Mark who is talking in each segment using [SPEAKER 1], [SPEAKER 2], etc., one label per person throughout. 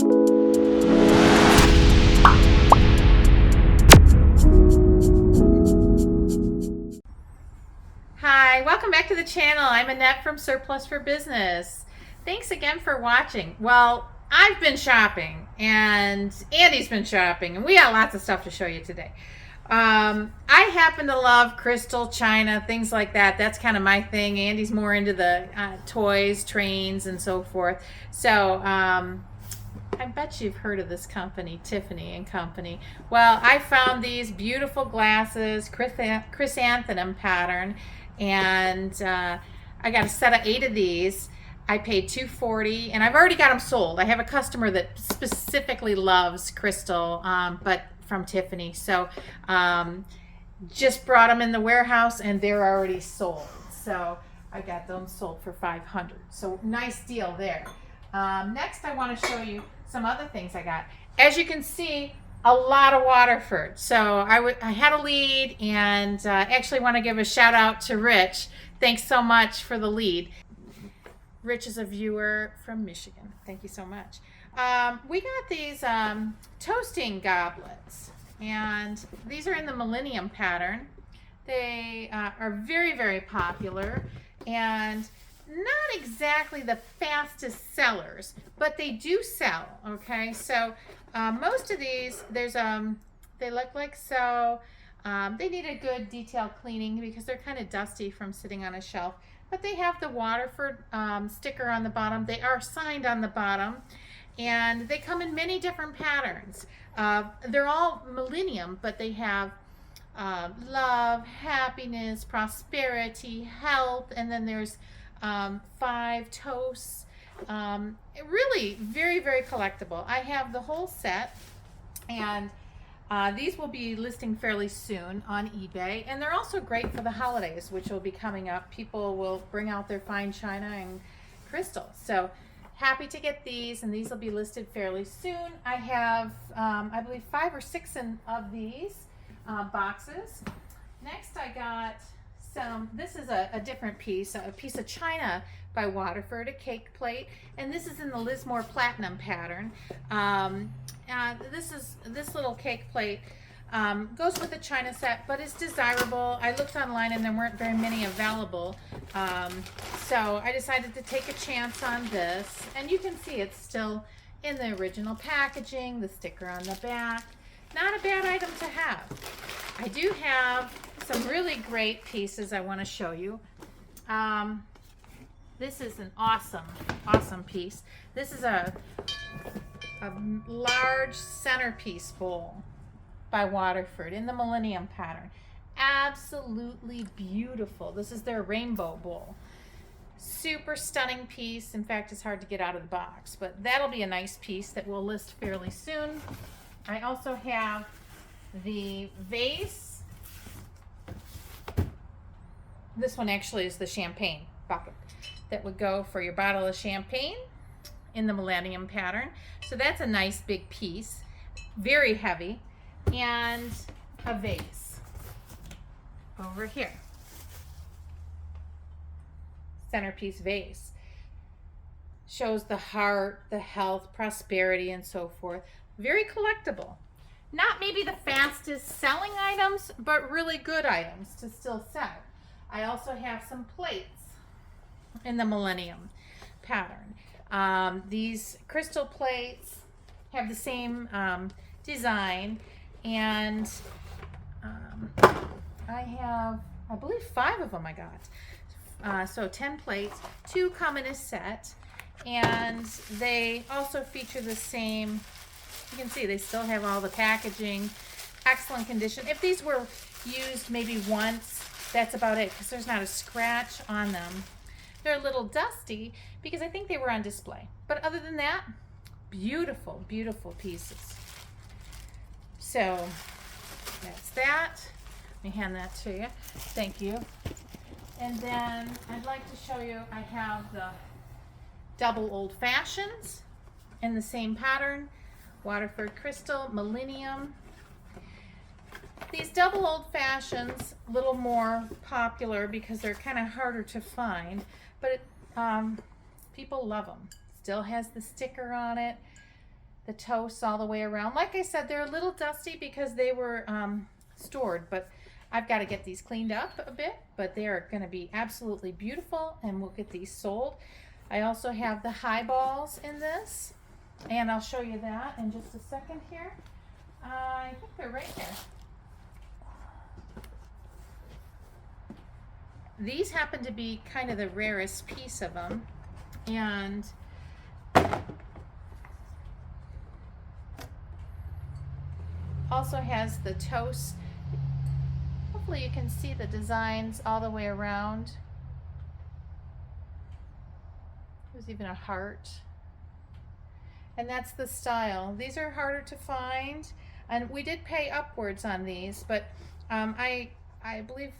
[SPEAKER 1] Hi, welcome back to the channel. I'm Annette from Surplus for Business. Thanks again for watching. Well, I've been shopping and Andy's been shopping and we got lots of stuff to show you today. I happen to love crystal, china, things like that. That's kind of my thing. Andy's more into the toys, trains, and so forth. So I bet you've heard of this company, Tiffany and Company. Well, I found these beautiful glasses, chrysanthemum pattern, and I got a set of 8 of these. I paid $240, and I've already got them sold. I have a customer that specifically loves crystal, but from Tiffany. So just brought them in the warehouse, and they're already sold. So I got them sold for $500. So nice deal there. Next, I want to show you some other things I got. As you can see, a lot of Waterford. So I had a lead, and actually want to give a shout out to Rich. Thanks so much for the lead. Rich is a viewer from Michigan. Thank you so much. We got these toasting goblets, and these are in the Millennium pattern. They are very, very popular, and not exactly the fastest sellers, but they do sell. Okay, so most of these, they look like so. They need a good detailed cleaning because they're kind of dusty from sitting on a shelf. But they have the Waterford sticker on the bottom. They are signed on the bottom, and they come in many different patterns. They're all Millennium, but they have love, happiness, prosperity, health, and then there's 5 toasts. Really very, very collectible. I have the whole set, and these will be listing fairly soon on eBay, and they're also great for the holidays, which will be coming up. People will bring out their fine china and crystal. So happy to get these, and these will be listed fairly soon. I have, I believe, 5 or 6 of these boxes. Next, I got this is a different piece, a piece of china by Waterford, a cake plate, and this is in the Lismore Platinum pattern. This little cake plate goes with the china set, but it's desirable. I looked online and there weren't very many available, so I decided to take a chance on this, and you can see it's still in the original packaging, the sticker on the back. Not a bad item to have. I do have some really great pieces I want to show you. This is an awesome piece. This is a large centerpiece bowl by Waterford in the Millennium pattern. Absolutely beautiful. This is their rainbow bowl. Super stunning piece. In fact, it's hard to get out of the box, but that'll be a nice piece that we'll list fairly soon. I also have the vase. This one actually is the champagne bucket that would go for your bottle of champagne in the Millennium pattern. So that's a nice big piece, very heavy, and a vase over here. Centerpiece vase. Shows the heart, the health, prosperity, and so forth. Very collectible. Not maybe the fastest selling items, but really good items to still sell. I also have some plates in the Millennium pattern. These crystal plates have the same design, and I have, I believe, 5 of them I got. So 10 plates, 2 come in a set, and they also feature the same. You can see they still have all the packaging, excellent condition. If these were used maybe once, that's about it, because there's not a scratch on them. They're a little dusty because I think they were on display. But other than that, beautiful, beautiful pieces. So that's that. Let me hand that to you. Thank you. And then I'd like to show you, I have the double old fashions in the same pattern. Waterford Crystal, Millennium. These double old fashions, a little more popular because they're kind of harder to find, but people love them. Still has the sticker on it. the toasts all the way around. Like I said, they're a little dusty because they were stored, but I've got to get these cleaned up a bit, but they are going to be absolutely beautiful, and we'll get these sold. I also have the highballs in this, and I'll show you that in just a second here. I think they're right here. These happen to be kind of the rarest piece of them, and also has the toast. Hopefully you can see the designs all the way around. There's even a heart. And that's the style. These are harder to find, and we did pay upwards on these, but I believe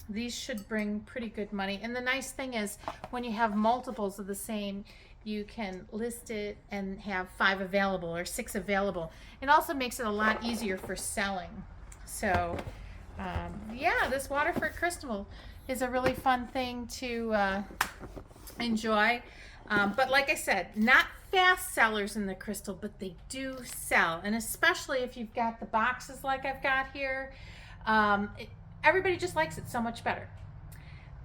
[SPEAKER 1] these should bring pretty good money. And the nice thing is, when you have multiples of the same, you can list it and have 5 available or 6 available. It also makes it a lot easier for selling. So yeah, this Waterford crystal is a really fun thing to enjoy. But like I said, not fast sellers in the crystal, but they do sell. And especially if you've got the boxes like I've got here, everybody just likes it so much better.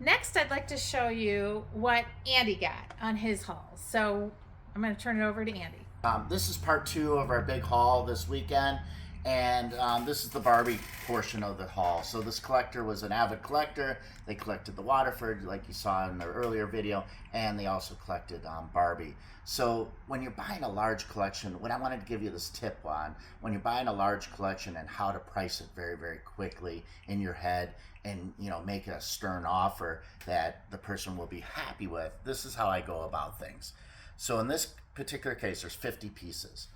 [SPEAKER 1] Next, I'd like to show you what Andy got on his haul. So I'm going to turn it over to Andy.
[SPEAKER 2] This is part 2 of our big haul this weekend, and this is the Barbie portion of the haul. So this collector was an avid collector. They collected the Waterford, like you saw in the earlier video, and they also collected Barbie. So when you're buying a large collection, what I wanted to give you this tip on, when you're buying a large collection and how to price it very, very quickly in your head, and make a stern offer that the person will be happy with, this is how I go about things. So in this particular case, there's 50 pieces.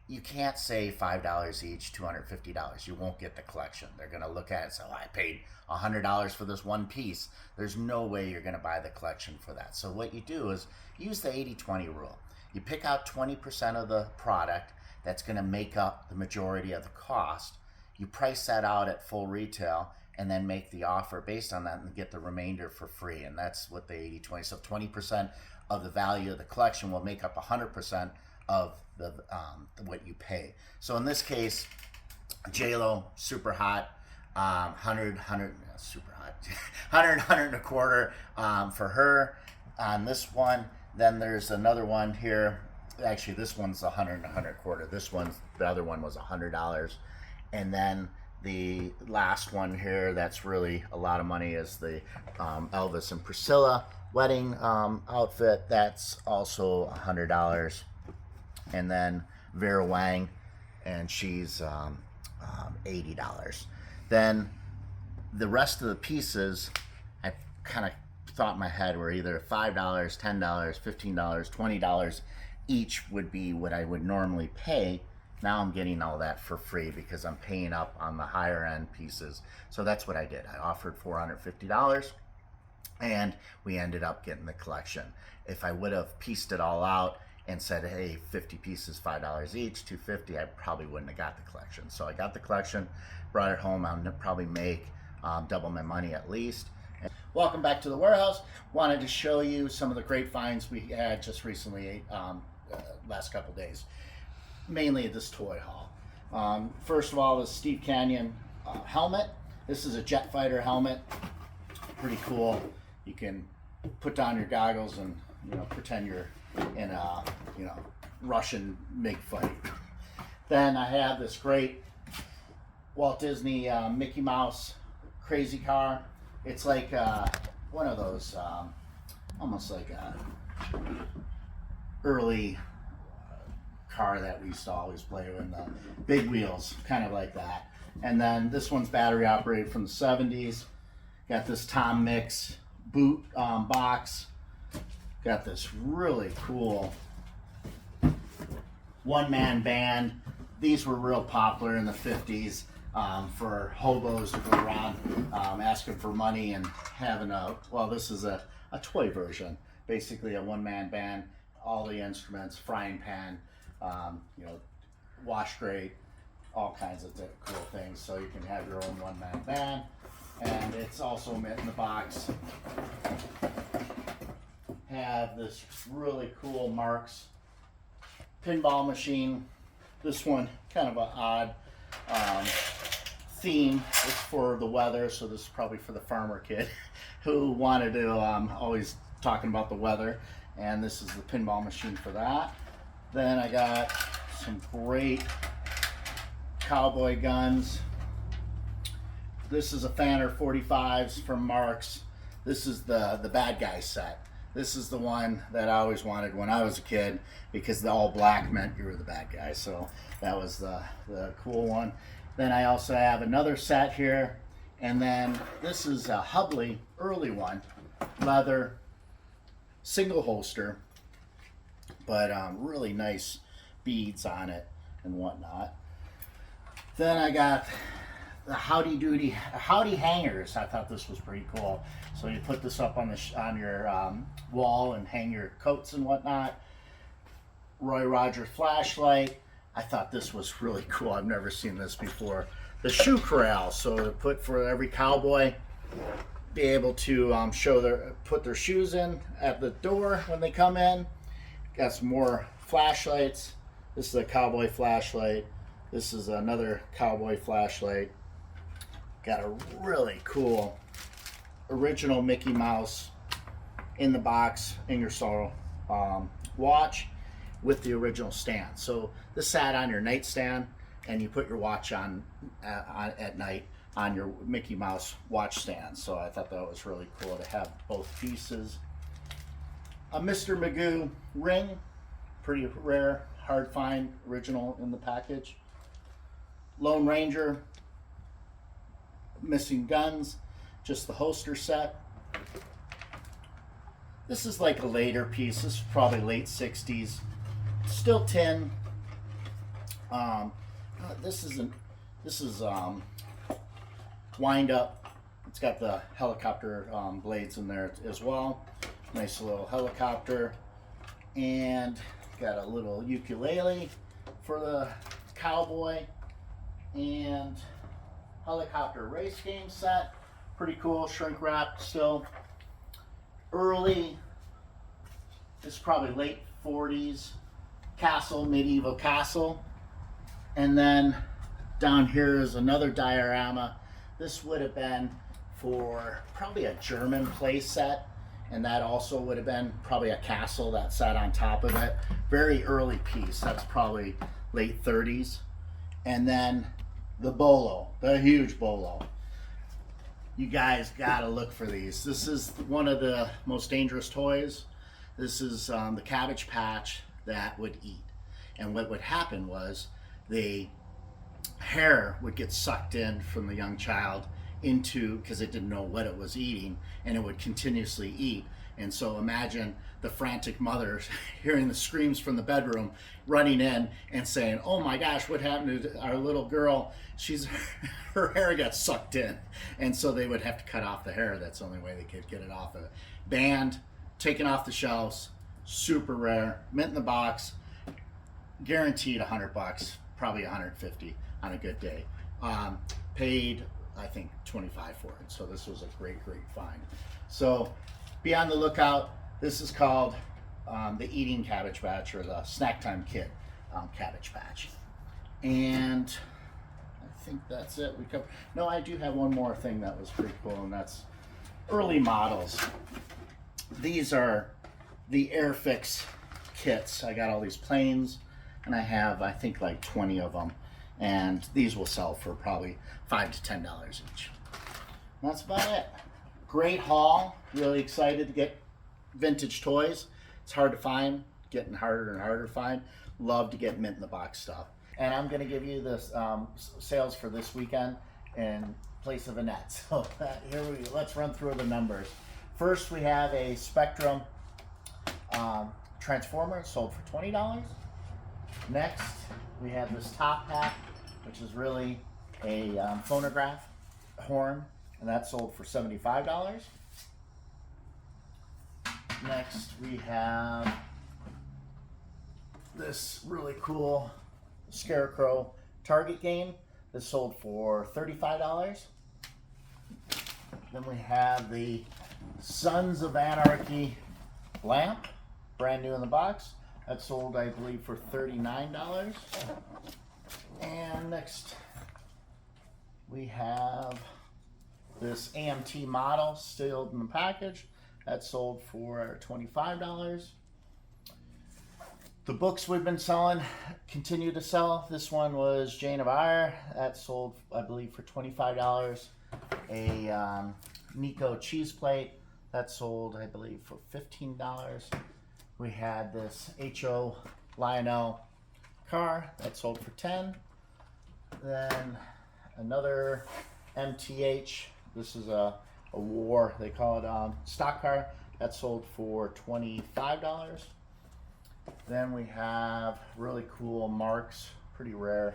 [SPEAKER 2] You can't say $5 each, $250. You won't get the collection. They're going to look at it and say, oh, I paid $100 for this one piece. There's no way you're going to buy the collection for that. So what you do is use the 80-20 rule. You pick out 20% of the product that's going to make up the majority of the cost. You price that out at full retail, and then make the offer based on that and get the remainder for free. And that's what the 80-20. So 20% of the value of the collection will make up 100% of the what you pay. So in this case, JLo, super hot, 100 super hot, 100 and a quarter for her on this one. Then there's another one here. Actually, this one's 100 and 100 and a quarter. The other one was $100. And then the last one here that's really a lot of money is the Elvis and Priscilla wedding outfit. That's also $100. And then Vera Wang, and she's $80. Then the rest of the pieces, I kind of thought in my head were either $5, $10, $15, $20 each would be what I would normally pay. Now I'm getting all that for free because I'm paying up on the higher end pieces. So that's what I did. I offered $450, and we ended up getting the collection. If I would have pieced it all out and said, hey, 50 pieces, $5 each, $250, I probably wouldn't have got the collection. So I got the collection, brought it home. I'll probably make double my money at least. And welcome back to the warehouse. Wanted to show you some of the great finds we had just recently, last couple days. Mainly this toy haul. First of all, the Steve Canyon helmet. This is a jet fighter helmet. Pretty cool. You can put down your goggles and pretend you're in a Russian MiG fight. Then I have this great Walt Disney Mickey Mouse crazy car. It's like one of those almost like a early car that we used to always play with, the big wheels, kind of like that. And then this one's battery operated from the 70s. Got this Tom Mix boot box. Got this really cool one-man band. These were real popular in the 50s for hobos to go around asking for money and having this is a toy version. Basically a one-man band, all the instruments, frying pan, wash grate, all kinds of cool things. So you can have your own one-man band. And it's also in the box. Have this really cool Marks pinball machine. This one, kind of an odd theme. It's for the weather, so this is probably for the farmer kid who wanted to always talking about the weather. And this is the pinball machine for that. Then I got some great cowboy guns. This is a Fanner 45s from Marks. This is the bad guy set. This is the one that I always wanted when I was a kid, because the all black meant you were the bad guy. So that was the cool one. Then I also have another set here. And then this is a Hubley early one, leather, single holster, but really nice beads on it and whatnot. Then I got the Howdy hangers. I thought this was pretty cool. So you put this up on your wall and hang your coats and whatnot. Roy Rogers flashlight. I thought this was really cool. I've never seen this before. The shoe corral. So to put for every cowboy, be able to put their shoes in at the door when they come in. Got some more flashlights. This is a cowboy flashlight. This is another cowboy flashlight. Got a really cool original Mickey Mouse in the box Ingersoll watch with the original stand. So this sat on your nightstand, and you put your watch on at night on your Mickey Mouse watch stand. So I thought that was really cool to have both pieces. A Mr. Magoo ring, pretty rare, hard find, original in the package. Lone Ranger, missing guns, just the holster set. This is like a later piece. This is probably late 60s. Still tin. This is wind up. It's got the helicopter blades in there as well. Nice little helicopter. And got a little ukulele for the cowboy. And helicopter race game set. Pretty cool, shrink wrapped still. Early, this is probably late 40s castle, medieval castle. And then down here is another diorama. This would have been for probably a German play set, and that also would have been probably a castle that sat on top of it. Very early piece, that's probably late 30s. And then the bolo, the huge bolo. You guys gotta look for these. This is one of the most dangerous toys. This is the Cabbage Patch that would eat. And what would happen was the hair would get sucked in from the young child into, because it didn't know what it was eating, and it would continuously eat. And so imagine the frantic mother hearing the screams from the bedroom, running in and saying, "Oh my gosh, what happened to our little girl? Her hair got sucked in." And so they would have to cut off the hair. That's the only way they could get it off of it. Banned, taken off the shelves, super rare, mint in the box, guaranteed $100, probably 150 on a good day. Paid, I think, 25 for it. So this was a great find. So be on the lookout. This is called the Eating Cabbage Patch, or the Snack Time Kid Cabbage Patch. And I think that's it. No, I do have one more thing that was pretty cool, and that's early models. These are the Airfix kits. I got all these planes, and I have, I think, like 20 of them. And these will sell for probably $5 to $10 each. And that's about it. Great haul. Really excited to get vintage toys. It's hard to find, getting harder and harder to find. Love to get mint in the box stuff. And I'm going to give you the sales for this weekend in place of Annette. So let's run through the numbers. First, we have a Spectrum Transformer sold for $20. Next, we have this top hat, which is really a phonograph horn, and that sold for $75. Next, we have this really cool Scarecrow target game. This sold for $35. Then we have the Sons of Anarchy lamp, brand new in the box, That sold, I believe, for $39. And next we have this AMT model sealed in the package. That sold for $25. The books we've been selling continue to sell. This one was Jane of Ire. That sold, I believe, for $25. A Nico cheese plate. That sold, I believe, for $15. We had this HO Lionel car. That sold for $10. Then another MTH. This is a war, they call it stock car. That sold for $25. Then we have really cool Marks, pretty rare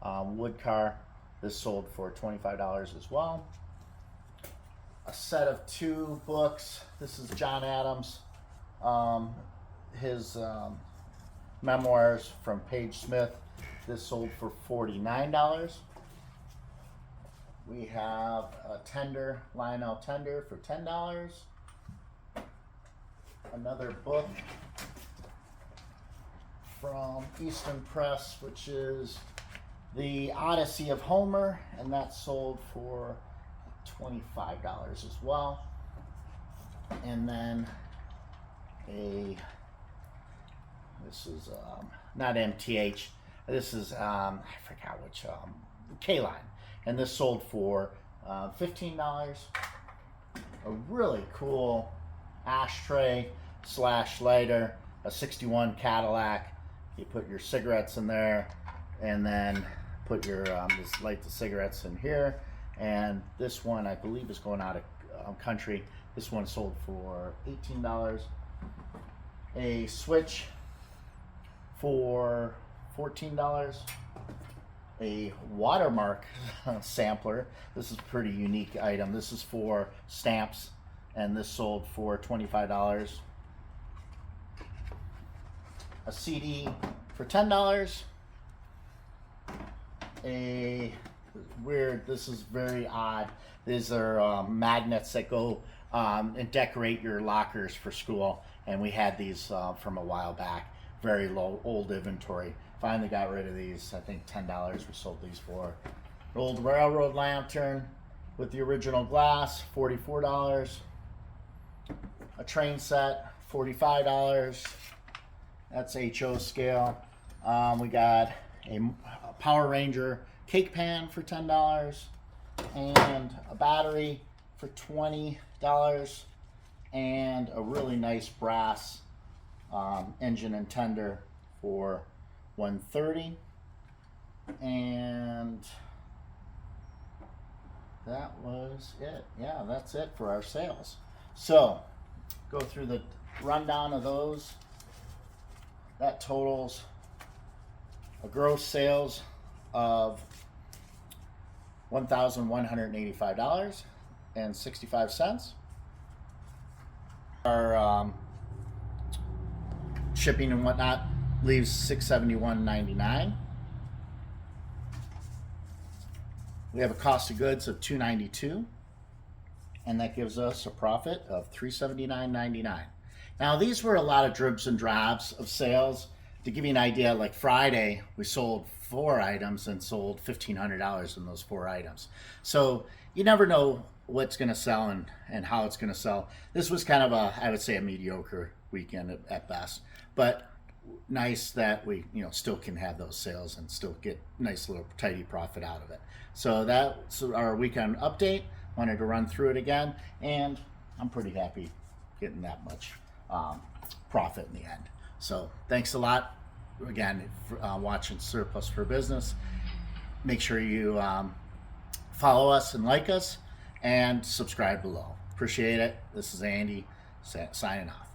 [SPEAKER 2] wood car. This sold for $25 as well. A set of 2 books. This is John Adams, his memoirs from Page Smith. This sold for $49. We have a tender, Lionel tender for $10. Another book from Easton Press, which is The Odyssey of Homer, and that sold for $25 as well. And then this is not MTH, this is I forgot which K-Line, and this sold for $15. A really cool ashtray slash lighter, a 61 Cadillac. You put your cigarettes in there, and then put your just light the cigarettes in here. And this one, I believe, is going out of country. This one sold for $18. A switch for $14. A watermark sampler. This is a pretty unique item. This is for stamps, and this sold for $25. A CD for $10. This is very odd. These are magnets that go and decorate your lockers for school, and we had these from a while back. Very low, old inventory. Finally got rid of these. I think $10 we sold these for. An old railroad lantern with the original glass, $44. A train set, $45. That's HO scale. We got a Power Ranger cake pan for $10, and a battery for $20, and a really nice brass engine and tender for $130. And that was it. Yeah, that's it for our sales. So go through the rundown of those. That totals a gross sales of $1,185.65. Our shipping and whatnot leaves $671.99. We have a cost of goods of $292, and that gives us a profit of $379.99. Now, these were a lot of dribs and drabs of sales. To give you an idea, like Friday, we sold 4 items and sold $1,500 in those 4 items. So you never know what's going to sell and how it's going to sell. This was kind of I would say a mediocre weekend at best, but nice that we still can have those sales and still get nice little tidy profit out of it. So that's our weekend update. Wanted to run through it again, and I'm pretty happy getting that much profit in the end. So thanks a lot again for watching Surplus for Business. Make sure you follow us and like us, and subscribe below. Appreciate it. This is Andy signing off.